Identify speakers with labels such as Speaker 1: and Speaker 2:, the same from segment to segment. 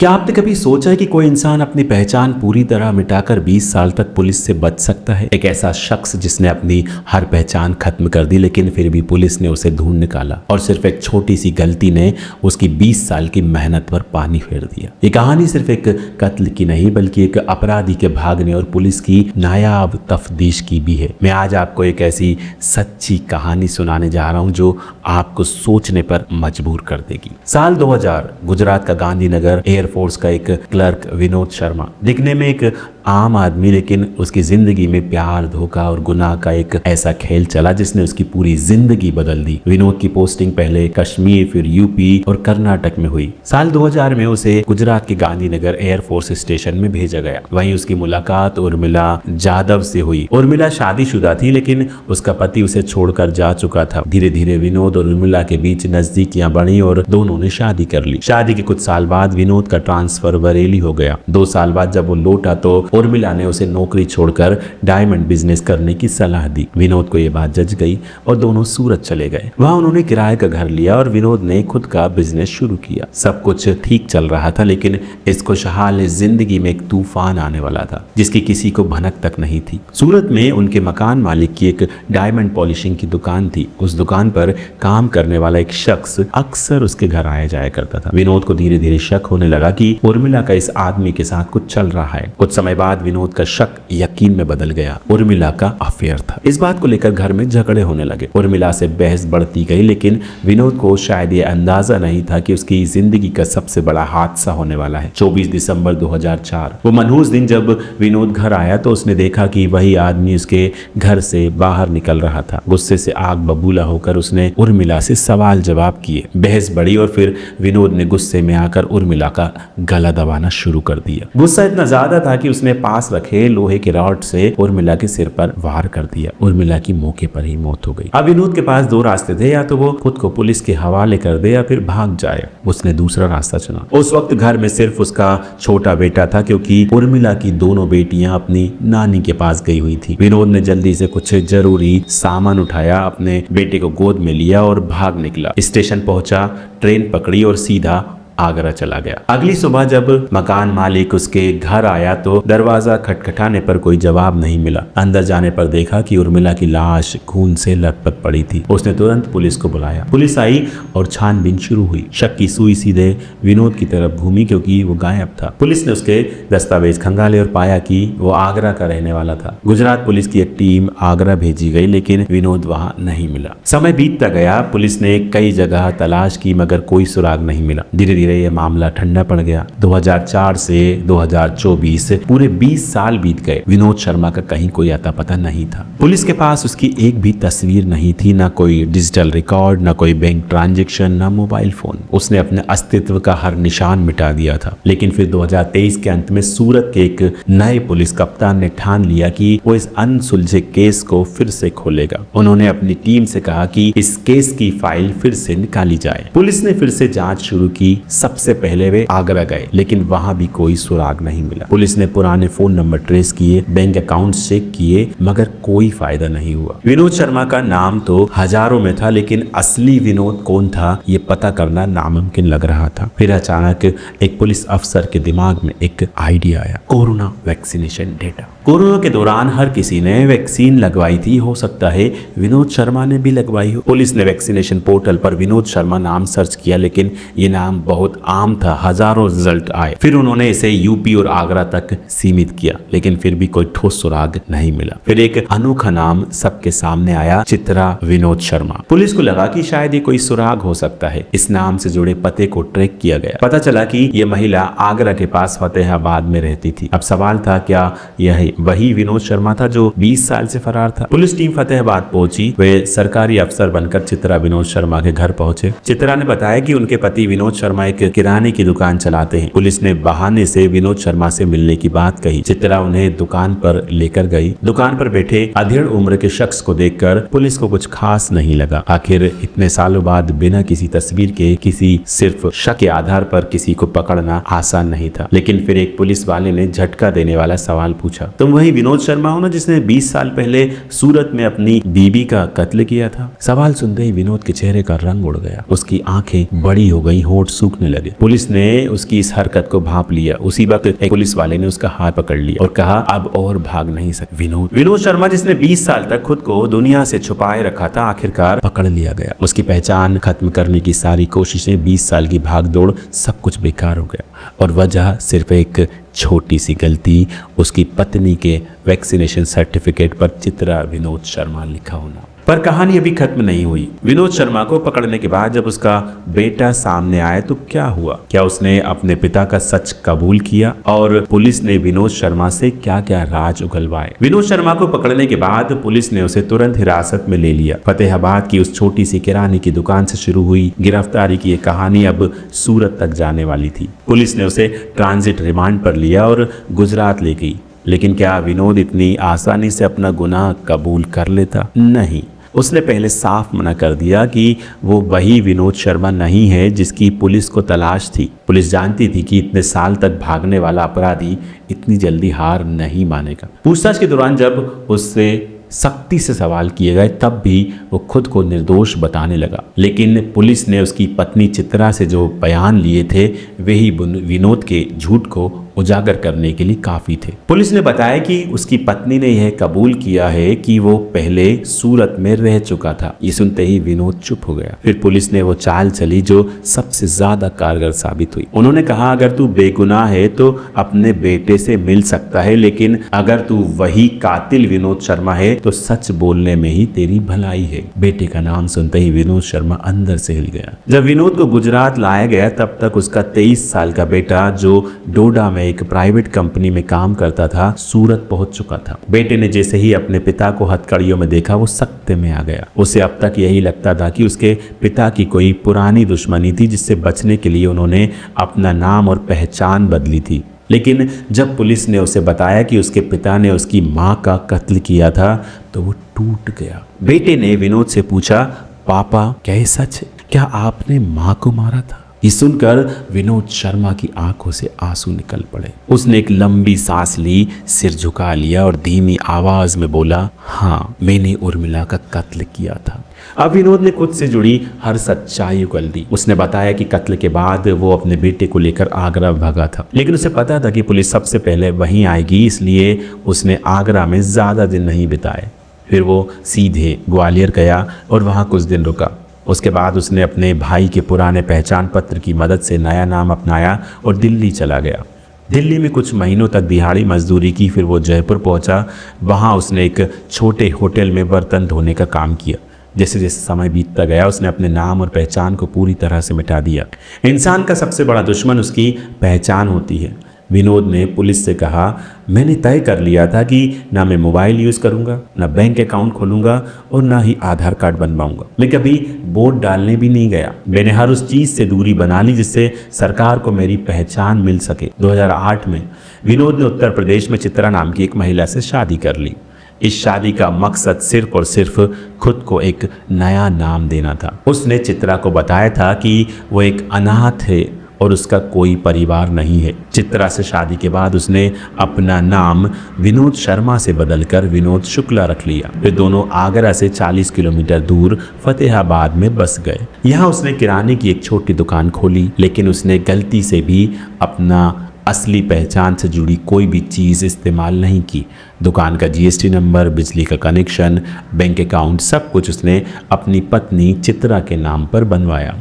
Speaker 1: क्या आपने कभी सोचा है कि कोई इंसान अपनी पहचान पूरी तरह मिटाकर 20 साल तक पुलिस से बच सकता है? एक ऐसा शख्स जिसने अपनी हर पहचान खत्म कर दी, लेकिन फिर भी पुलिस ने उसे ढूंढ निकाला और सिर्फ एक छोटी सी गलती ने उसकी 20 साल की मेहनत पर पानी फेर दिया। ये कहानी सिर्फ एक कत्ल की नहीं, बल्कि एक अपराधी के भागने और पुलिस की नायाब तफ्तीश की भी है। मैं आज आपको एक ऐसी सच्ची कहानी सुनाने जा रहा हूं जो आपको सोचने पर मजबूर कर देगी। साल 2000, गुजरात का गांधीनगर एयरफोर्स का एक क्लर्क विनोद शर्मा, दिखने में एक आम आदमी, लेकिन उसकी जिंदगी में प्यार, धोखा और गुनाह का एक ऐसा खेल चला जिसने उसकी पूरी जिंदगी बदल दी। विनोद की पोस्टिंग पहले कश्मीर, फिर यूपी और कर्नाटक में हुई। साल 2000 में उसे गुजरात के गांधीनगर एयरफोर्स स्टेशन में भेजा गया। वहीं उसकी मुलाकात उर्मिला जाधव से हुई। उर्मिला शादीशुदा थी, लेकिन उसका पति उसे छोड़कर जा चुका था। धीरे धीरे विनोद और उर्मिला के बीच नजदीकियां बढ़ी और दोनों ने शादी कर ली। शादी के कुछ साल बाद विनोद का ट्रांसफर बरेली हो गया। 2 साल बाद जब वो लौटा तो उर्मिला ने उसे नौकरी छोड़कर डायमंड बिजनेस करने की सलाह दी। विनोद को यह बात जच गई और दोनों सूरत चले गए। वहां उन्होंने किराए का घर लिया और विनोद ने खुद का बिजनेस शुरू किया। सब कुछ ठीक चल रहा था, लेकिन इस खुशहाल जिंदगी में एक तूफान आने वाला था जिसकी किसी को भनक तक नहीं थी। सूरत में उनके मकान मालिक की एक डायमंड पॉलिशिंग की दुकान थी। उस दुकान पर काम करने वाला एक शख्स अक्सर उसके घर आया जाया करता था। विनोद को धीरे धीरे शक होने लगा कि उर्मिला का इस आदमी के साथ कुछ चल रहा है। कुछ समय बाद विनोद का शक यकीन में बदल गया। उर्मिला का अफेयर था। इस बात को लेकर घर में झगड़े होने लगे। उर्मिला से बहस बढ़ती गई, लेकिन विनोद को शायद ये अंदाजा नहीं था कि उसकी जिंदगी का सबसे बड़ा हादसा होने वाला है। 24 दिसंबर 2004, वो मनहूस दिन जब विनोद घर आया तो उसने देखा कि वही आदमी उसके घर से बाहर निकल रहा था। गुस्से से आग बबूला होकर उसने उर्मिला से सवाल जवाब किए। बहस बढ़ी और फिर विनोद ने गुस्से में आकर उर्मिला का गला दबाना शुरू कर दिया। गुस्सा इतना ज्यादा था कि उसने पास रखे लोहे के रॉड से उर्मिला के सिर पर वार कर दिया। उर्मिला की मौके पर ही मौत हो गई। अब विनोद के पास 2 रास्ते थे, या तो वो खुद को पुलिस के हवाले कर दे या फिर भाग जाए। उसने दूसरा रास्ता चुना। उस वक्त घर में सिर्फ उसका छोटा बेटा था, क्योंकि उर्मिला की दोनों बेटियां अपनी नानी के पास गई हुई थी। विनोद ने जल्दी से कुछ जरूरी सामान उठाया, अपने बेटे को गोद में लिया और भाग निकला। स्टेशन पहुंचा, ट्रेन पकड़ी और सीधा आगरा चला गया। अगली सुबह जब मकान मालिक उसके घर आया तो दरवाजा खटखटाने पर कोई जवाब नहीं मिला। अंदर जाने पर देखा कि उर्मिला की लाश खून से लथपथ पड़ी थी। उसने तुरंत पुलिस को बुलाया। पुलिस आई और छानबीन शुरू हुई। शक की सुई सीधे विनोद की तरफ घूमी, क्योंकि वो गायब था। पुलिस ने उसके दस्तावेज खंगाले और पाया कि वो आगरा का रहने वाला था। गुजरात पुलिस की एक टीम आगरा भेजी गई, लेकिन विनोद वहां नहीं मिला। समय बीतता गया। पुलिस ने कई जगह तलाश की, मगर कोई सुराग नहीं मिला। धीरे धीरे यह मामला ठंडा पड़ गया। 2004 से 2024 पूरे 20 साल बीत गए। विनोद शर्मा का कहीं कोई अता पता नहीं था। पुलिस के पास उसकी एक भी तस्वीर नहीं थी, ना कोई डिजिटल रिकॉर्ड, ना कोई बैंक ट्रांजैक्शन, ना मोबाइल फोन। उसने अपने अस्तित्व का हर निशान मिटा दिया था। लेकिन फिर 2023 के अंत में सूरत के एक नए पुलिस कप्तान ने ठान लिया कि वो इस अनसुलझे केस को फिर से खोलेगा। उन्होंने अपनी टीम से कहा कि इस केस की फाइल फिर से निकाली जाए। पुलिस ने फिर से जांच शुरू की। सबसे पहले वे आगरा गए, लेकिन वहां भी कोई सुराग नहीं मिला। पुलिस ने पुराने फोन नंबर ट्रेस किए, बैंक अकाउंट चेक किए, मगर कोई फायदा नहीं हुआ। विनोद शर्मा का नाम तो हजारों में था, लेकिन असली विनोद कौन था ये पता करना नामुमकिन लग रहा था। फिर अचानक एक पुलिस अफसर के दिमाग में एक आइडिया आया। Corona vaccination data. कोरोना के दौरान हर किसी ने वैक्सीन लगवाई थी। हो सकता है विनोद शर्मा ने भी लगवाई हो। पुलिस ने वैक्सीनेशन पोर्टल पर विनोद शर्मा नाम सर्च किया, लेकिन ये नाम बहुत आम था। हजारों रिजल्ट आए। फिर उन्होंने इसे यूपी और आगरा तक सीमित किया, लेकिन फिर भी कोई ठोस सुराग नहीं मिला। फिर एक अनोखा नाम सबके सामने आया, चित्रा विनोद शर्मा। पुलिस को लगा कि शायद ये कोई सुराग हो सकता है। इस नाम से जुड़े पते को ट्रैक किया गया। पता चला कि यह महिला आगरा के पास फतेहाबाद में रहती थी। अब सवाल था, क्या यह वही विनोद शर्मा था जो 20 साल से फरार था? पुलिस टीम फतेहाबाद पहुंची। वे सरकारी अफसर बनकर चित्रा विनोद शर्मा के घर पहुंचे। चित्रा ने बताया कि उनके पति विनोद शर्मा एक किराने की दुकान चलाते हैं। पुलिस ने बहाने से विनोद शर्मा से मिलने की बात कही। चित्रा उन्हें दुकान पर लेकर गई। दुकान पर बैठे अधेड़ उम्र के शख्स को देखकर पुलिस को कुछ खास नहीं लगा। आखिर इतने सालों बाद बिना किसी तस्वीर के, किसी सिर्फ शक के आधार पर किसी को पकड़ना आसान नहीं था। लेकिन फिर एक पुलिस वाले ने झटका देने वाला सवाल पूछा, तुम वही विनोद शर्मा हो ना जिसने 20 साल पहले सूरत में अपनी बीबी का कत्ल किया था? सवाल सुनते ही विनोद के चेहरे का रंग उड़ गया, उसकी आंखें बड़ी हो गई, होंठ सूखने लगे। पुलिस ने उसकी इस हरकत को भांप लिया। उसी वक्त एक पुलिस वाले ने उसका हाथ पकड़ लिया और कहा, अब और भाग नहीं सकते। विनोद शर्मा जिसने 20 साल तक खुद को दुनिया से छुपाए रखा था, आखिरकार पकड़ लिया गया। उसकी पहचान खत्म करने की सारी कोशिशें, 20 साल की भागदौड़, सब कुछ बेकार हो गया और वजह सिर्फ एक छोटी सी गलती, उसकी पत्नी के वैक्सीनेशन सर्टिफिकेट पर चित्रा विनोद शर्मा लिखा होना। पर कहानी अभी खत्म नहीं हुई। विनोद शर्मा को पकड़ने के बाद जब उसका बेटा सामने आया तो क्या हुआ? क्या उसने अपने पिता का सच कबूल किया? और पुलिस ने विनोद शर्मा से क्या क्या राज उगलवाए? विनोद शर्मा को पकड़ने के बाद पुलिस ने उसे तुरंत हिरासत में ले लिया। फतेहाबाद की उस छोटी सी किराने की दुकान से शुरू हुई गिरफ्तारी की एक कहानी अब सूरत तक जाने वाली थी। पुलिस ने उसे ट्रांजिट रिमांड पर लिया और गुजरात ले गई। लेकिन क्या विनोद इतनी आसानी से अपना गुनाह कबूल कर लेता? नहीं। उसने पहले साफ मना कर दिया कि वो वही विनोद शर्मा नहीं है जिसकी पुलिस को तलाश थी। पुलिस जानती थी कि इतने साल तक भागने वाला अपराधी इतनी जल्दी हार नहीं मानेगा। पूछताछ के दौरान जब उससे सख्ती से सवाल किए गए तब भी वो खुद को निर्दोष बताने लगा। लेकिन पुलिस ने उसकी पत्नी चित्रा से जो बयान लिए थे वही विनोद के झूठ को उजागर करने के लिए काफी थे। पुलिस ने बताया कि उसकी पत्नी ने यह कबूल किया है कि वो पहले सूरत में रह चुका था। ये सुनते ही विनोद चुप हो गया। फिर पुलिस ने वो चाल चली जो सबसे ज्यादा कारगर साबित हुई। उन्होंने कहा, अगर तू बेगुनाह है तो अपने बेटे से मिल सकता है, लेकिन अगर तू वही कातिल विनोद शर्मा है तो सच बोलने में ही तेरी भलाई है। बेटे का नाम सुनते ही विनोद शर्मा अंदर से हिल गया। जब विनोद को गुजरात लाया गया तब तक उसका 23 साल का बेटा, जो डोडा में एक प्राइवेट कंपनी में काम करता था, सूरत पहुंच चुका था। बेटे ने जैसे ही अपने पिता को हथकड़ियों में देखा वो सख्ते में आ गया। उसे अब तक यही लगता था कि उसके पिता की कोई पुरानी दुश्मनी थी जिससे बचने के लिए उन्होंने अपना नाम और पहचान बदली थी। लेकिन जब पुलिस ने उसे बताया कि उसके पिता ने उसकी मां का कत्ल किया था तो वो टूट गया। बेटे ने विनोद से पूछा, पापा क्या ये सच है? क्या आपने मां को मारा था? ये सुनकर विनोद शर्मा की आंखों से आंसू निकल पड़े। उसने एक लंबी सांस ली, सिर झुका लिया और धीमी आवाज में बोला, हाँ, मैंने उर्मिला का कत्ल किया था। अब विनोद ने खुद से जुड़ी हर सच्चाई उगल दी। उसने बताया कि कत्ल के बाद वो अपने बेटे को लेकर आगरा भागा था, लेकिन उसे पता था कि पुलिस सबसे पहले वहीं आएगी, इसलिए उसने आगरा में ज्यादा दिन नहीं बिताए। फिर वो सीधे ग्वालियर गया और वहां कुछ दिन रुका। उसके बाद उसने अपने भाई के पुराने पहचान पत्र की मदद से नया नाम अपनाया और दिल्ली चला गया। दिल्ली में कुछ महीनों तक दिहाड़ी मजदूरी की। फिर वो जयपुर पहुंचा। वहां उसने एक छोटे होटल में बर्तन धोने का काम किया। जैसे जैसे समय बीतता गया उसने अपने नाम और पहचान को पूरी तरह से मिटा दिया। इंसान का सबसे बड़ा दुश्मन उसकी पहचान होती है। विनोद ने पुलिस से कहा, मैंने तय कर लिया था कि ना मैं मोबाइल यूज़ करूंगा, ना बैंक अकाउंट खोलूंगा और ना ही आधार कार्ड बनवाऊंगा। मैं कभी वोट डालने भी नहीं गया। मैंने हर उस चीज़ से दूरी बना ली जिससे सरकार को मेरी पहचान मिल सके। 2008 में विनोद ने उत्तर प्रदेश में चित्रा नाम की एक महिला से शादी कर ली। इस शादी का मकसद सिर्फ और सिर्फ खुद को एक नया नाम देना था। उसने चित्रा को बताया था कि वो एक अनाथ है और उसका कोई परिवार नहीं है। चित्रा से शादी के बाद उसने अपना नाम विनोद शर्मा से बदलकर विनोद शुक्ला रख लिया। वे दोनों आगरा से 40 किलोमीटर दूर फतेहाबाद में बस गए। यहाँ उसने किराने की एक छोटी दुकान खोली, लेकिन उसने गलती से भी अपना असली पहचान से जुड़ी कोई भी चीज़ इस्तेमाल नहीं की। दुकान का जीएसटी नंबर, बिजली का कनेक्शन, बैंक अकाउंट, सब कुछ उसने अपनी पत्नी चित्रा के नाम पर बनवाया।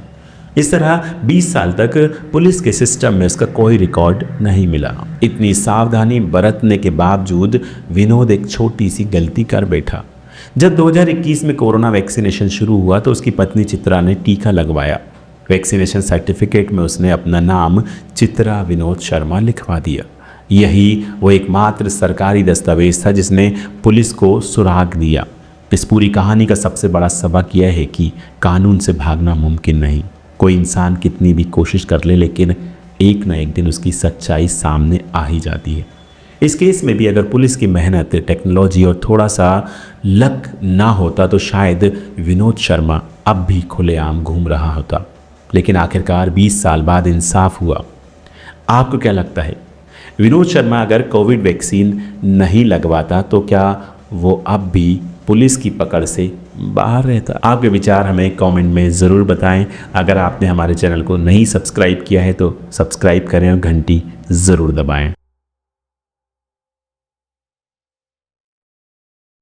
Speaker 1: इस तरह 20 साल तक पुलिस के सिस्टम में उसका कोई रिकॉर्ड नहीं मिला। इतनी सावधानी बरतने के बावजूद विनोद एक छोटी सी गलती कर बैठा। जब 2021 में कोरोना वैक्सीनेशन शुरू हुआ तो उसकी पत्नी चित्रा ने टीका लगवाया। वैक्सीनेशन सर्टिफिकेट में उसने अपना नाम चित्रा विनोद शर्मा लिखवा दिया। यही वो एकमात्र सरकारी दस्तावेज था जिसने पुलिस को सुराग दिया। इस पूरी कहानी का सबसे बड़ा सबक यह है कि कानून से भागना मुमकिन नहीं। कोई इंसान कितनी भी कोशिश कर ले, लेकिन एक ना एक दिन उसकी सच्चाई सामने आ ही जाती है। इस केस में भी अगर पुलिस की मेहनत, टेक्नोलॉजी और थोड़ा सा लक ना होता तो शायद विनोद शर्मा अब भी खुलेआम घूम रहा होता। लेकिन आखिरकार 20 साल बाद इंसाफ हुआ। आपको क्या लगता है, विनोद शर्मा अगर कोविड वैक्सीन नहीं लगवाता तो क्या वो अब भी पुलिस की पकड़ से बाहर रहता? आपके विचार हमें कमेंट में ज़रूर बताएं। अगर आपने हमारे चैनल को नहीं सब्सक्राइब किया है तो सब्सक्राइब करें और घंटी ज़रूर दबाएं।